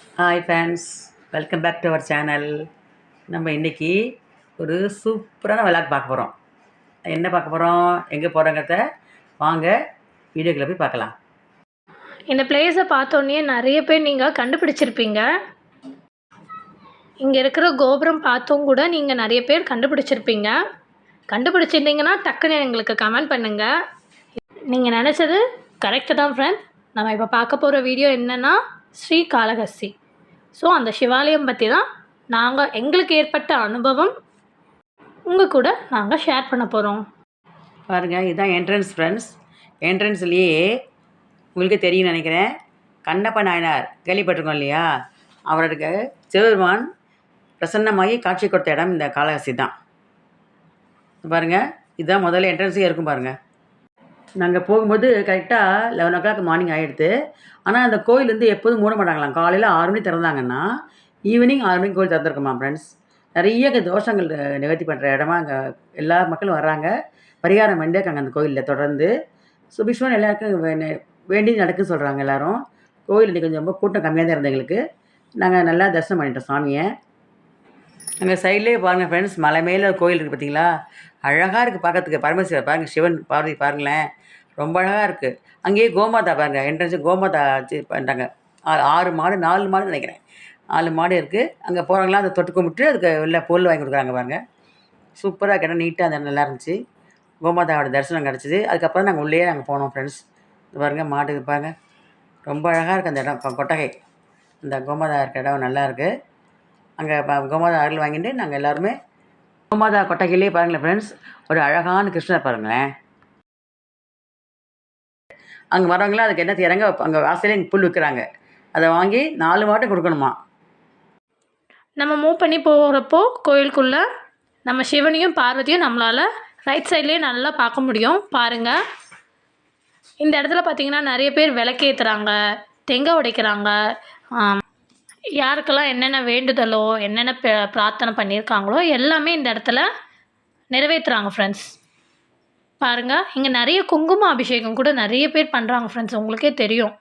Hi friends, welcome back to our channel. நம்ம இன்றைக்கி ஒரு சூப்பரான விளாக் பார்க்க போகிறோம். என்ன பார்க்க போகிறோம், எங்கே போகிறோங்கிறத வாங்க வீடியோக்குள்ளே போய் பார்க்கலாம். இந்த பிளேஸை பார்த்தோன்னே நிறைய பேர் நீங்கள் கண்டுபிடிச்சிருப்பீங்க. இங்கே இருக்கிற கோபுரம் பார்த்தும் கூட நீங்கள் நிறைய பேர் கண்டுபிடிச்சிருப்பீங்க. கண்டுபிடிச்சிருந்தீங்கன்னா டக்குன்னு எங்களுக்கு கமெண்ட் பண்ணுங்கள். நீங்கள் நினச்சது கரெக்டு தான் ஃப்ரெண்ட். நம்ம இப்போ பார்க்க போகிற வீடியோ என்னென்னா ஸ்ரீகாளஹஸ்தி. ஸோ அந்த சிவாலயம் பற்றி தான் எங்களுக்கு ஏற்பட்ட அனுபவம் உங்கள் கூட நாங்கள் ஷேர் பண்ண போகிறோம். பாருங்கள், இதுதான் என்ட்ரன்ஸ் ஃப்ரெண்ட்ஸ். என்ட்ரன்ஸ்லேயே உங்களுக்கு தெரியும் நினைக்கிறேன், கண்ணப்ப நாயனார் கேள்விப்பட்டிருக்கோம் இல்லையா, அவருக்கு சிவபெருமான் பிரசன்னமாகி காட்சி கொடுத்த இடம் இந்த காளஹஸ்தி தான். பாருங்கள், இதுதான் முதல்ல என்ட்ரன்ஸே இருக்கும். பாருங்கள், நாங்கள் போகும்போது கரெக்டாக 11 o'clock மார்னிங் ஆகிடுது. ஆனால் அந்த கோயில் வந்து எப்போதும் மூட மாட்டாங்களாம். காலையில் 6 மணி திறந்தாங்கன்னா ஈவினிங் 6 மணிக்கு கோயில் திறந்துருக்குமா ஃப்ரெண்ட்ஸ். நிறைய தோஷங்கள் நிவர்த்தி பண்ணுற இடமா அங்கே எல்லா மக்களும் வர்றாங்க. பரிகாரம் வேண்டியிருக்காங்க அந்த கோயிலில் தொடர்ந்து. சுபிக்ஷமாக எல்லாருக்கும் வேண்டி நடக்குன்னு சொல்கிறாங்க எல்லோரும். கோயில் இன்றைக்கி கொஞ்சம் ரொம்ப கூட்டம் கம்மியாக தான் இருந்தது எங்களுக்கு. நாங்கள் நல்லா தரிசனம் பண்ணிட்டோம் சாமியை. அங்கே சைட்லேயே பாருங்கள் ஃப்ரெண்ட்ஸ், மலை மேலே ஒரு கோயில் இருக்குது பார்த்தீங்களா, அழகாக இருக்குது பார்க்கறதுக்கு. பரமேஸ்வரர் பாருங்கள், சிவன் பார்வதி பாருங்களேன், ரொம்ப அழகாக இருக்குது. அங்கேயே கோமாதா பாருங்கள், என்ட்ரன்ஸு கோமாதா வச்சு பண்ணிட்டாங்க. 6 மாடு 4 மாடு நினைக்கிறேன், 4 மாடு இருக்குது. அங்கே போகிறவங்களாம் அதை தொட்டு கும்பிட்டு அதுக்கு வெளில பொருள் வாங்கி கொடுக்குறாங்க பாருங்கள். சூப்பராக கிட்ட நீட்டாக அந்த நல்லா இருந்துச்சு. கோமாதாவோட தரிசனம் கிடச்சிது. அதுக்கப்புறம் நாங்கள் உள்ளே நாங்கள் போனோம் ஃப்ரெண்ட்ஸ். இது பாருங்கள், மாடு பாருங்கள், ரொம்ப அழகாக இருக்குது அந்த இடம். கொட்டகை இந்த கோமாதா இருக்க இடம் நல்லா இருக்குது. அங்கே கோமாதா அருள் வாங்கிட்டு நாங்கள் எல்லாருமே கோமாதா கொட்டகையிலே பாருங்களேன் ஃப்ரெண்ட்ஸ், ஒரு அழகான கிருஷ்ணர் பாருங்களேன். அங்கே வரவங்களாம் அதுக்கு என்ன செய்கிறாங்க, அங்கே வாசலே புல் விற்கிறாங்க, அதை வாங்கி 4 மாட்டம் கொடுக்கணுமா. நம்ம மூவ் பண்ணி போகிறப்போ கோயிலுக்குள்ளே நம்ம சிவனையும் பார்வதியும் நம்மளால் ரைட் சைட்லேயே நல்லா பார்க்க முடியும். பாருங்கள், இந்த இடத்துல பார்த்திங்கன்னா நிறைய பேர் விளக்கேற்றுறாங்க, தேங்காய் உடைக்கிறாங்க. யாருக்கெல்லாம் என்னென்ன வேண்டுதலோ என்னென்ன பிரார்த்தனை பண்ணியிருக்காங்களோ எல்லாமே இந்த இடத்துல நிறைவேற்றுறாங்க ஃப்ரெண்ட்ஸ். பாருங்கள், இங்கே நிறைய குங்கும அபிஷேகம் கூட நிறைய பேர் பண்ணுறாங்க ஃப்ரெண்ட்ஸ், உங்களுக்கே தெரியும்.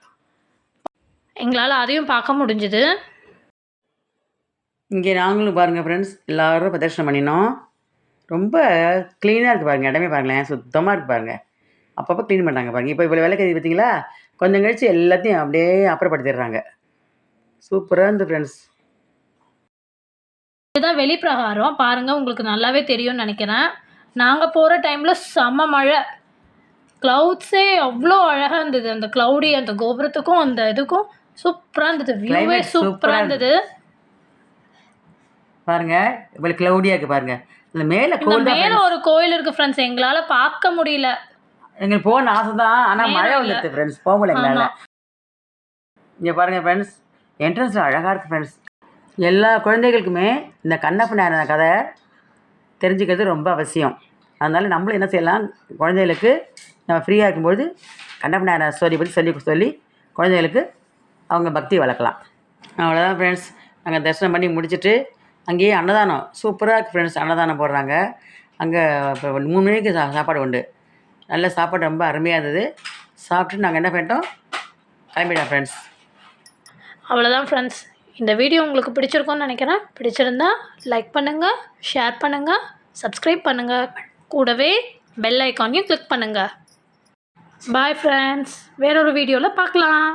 எங்களால் அதையும் பார்க்க முடிஞ்சுது. இங்கே நாங்களும் பாருங்கள் ஃப்ரெண்ட்ஸ், எல்லோரும் பிரதர்ஷனம் பண்ணினோம். ரொம்ப க்ளீனாக இருக்குது பாருங்கள், இடமே பாருங்களேன், சுத்தமாக இருக்குது பாருங்கள். அப்பப்போ க்ளீன் பண்ணுறாங்க பாருங்கள். இப்போ இவ்வளோ விளக்கு பார்த்தீங்களா, கொஞ்சம் கழிச்சு எல்லாத்தையும் அப்படியே அப்புறப்படுத்திடுறாங்க. சூப்பராக இருந்து ஃப்ரெண்ட்ஸ். இதுதான் வெளிப்பிரகாரம். பாருங்கள், உங்களுக்கு நல்லாவே தெரியும்னு நினைக்கிறேன். நாங்கள் போகிற டைமில் செம்ம மழை, க்ளவுட்ஸே அவ்வளோ அழகாக இருந்தது. அந்த க்ளவுடி அந்த கோபுரத்துக்கும் அந்த இதுக்கும் சூப்பராக இருந்தது. வியூவே சூப்பராக இருந்தது. பாருங்கள், இவ்வளோ க்ளவுடியாக இருக்குது பாருங்கள். இந்த மேலே ஒரு கோயில் இருக்குது ஃப்ரெண்ட்ஸ், எங்களால் பார்க்க முடியல. எங்களுக்கு போகணும்னு ஆசை தான், ஆனால் மழை வந்துடுது ஃப்ரெண்ட்ஸ், போக முடியல எங்களால். இங்கே பாருங்கள் ஃப்ரெண்ட்ஸ், என்ட்ரன்ஸில் அழகாக இருக்குது ஃப்ரெண்ட்ஸ். எல்லா குழந்தைகளுக்குமே இந்த கண்ணப்ப நாயனார் கதை தெரிஞ்சுக்கிறது ரொம்ப அவசியம். அதனால் நம்மளும் என்ன செய்யலாம், குழந்தைகளுக்கு நம்ம ஃப்ரீயாக இருக்கும்போது கண்ணப்ப நாயனார் ஸ்டோரி பற்றி சொல்லி குழந்தைகளுக்கு அவங்க பக்தி வளர்க்கலாம். அவ்வளோதான் ஃப்ரெண்ட்ஸ். நாங்கள் தரிசனம் பண்ணி முடிச்சுட்டு அங்கேயே அன்னதானம் சூப்பராக இருக்குது ஃப்ரெண்ட்ஸ். அன்னதானம் போடுறாங்க அங்கே. இப்போ 3 மணிக்கு சாப்பாடு உண்டு. நல்ல சாப்பாடு, ரொம்ப அருமையாக இருந்தது. சாப்பிட்டு நாங்கள் என்ன பண்ணிட்டோம், கிளம்பிட்டோம் ஃப்ரெண்ட்ஸ். அவ்வளோதான் ஃப்ரெண்ட்ஸ். இந்த வீடியோ உங்களுக்கு பிடிச்சிருக்கும்னு நினைக்கிறேன். பிடிச்சிருந்தா லைக் பண்ணுங்கள், ஷேர் பண்ணுங்கள், சப்ஸ்கிரைப் பண்ணுங்கள், கூடவே பெல் ஐக்கானையும் கிளிக் பண்ணுங்கள். பாய் ஃப்ரெண்ட்ஸ், வேறொரு வீடியோவில் பார்க்கலாம்.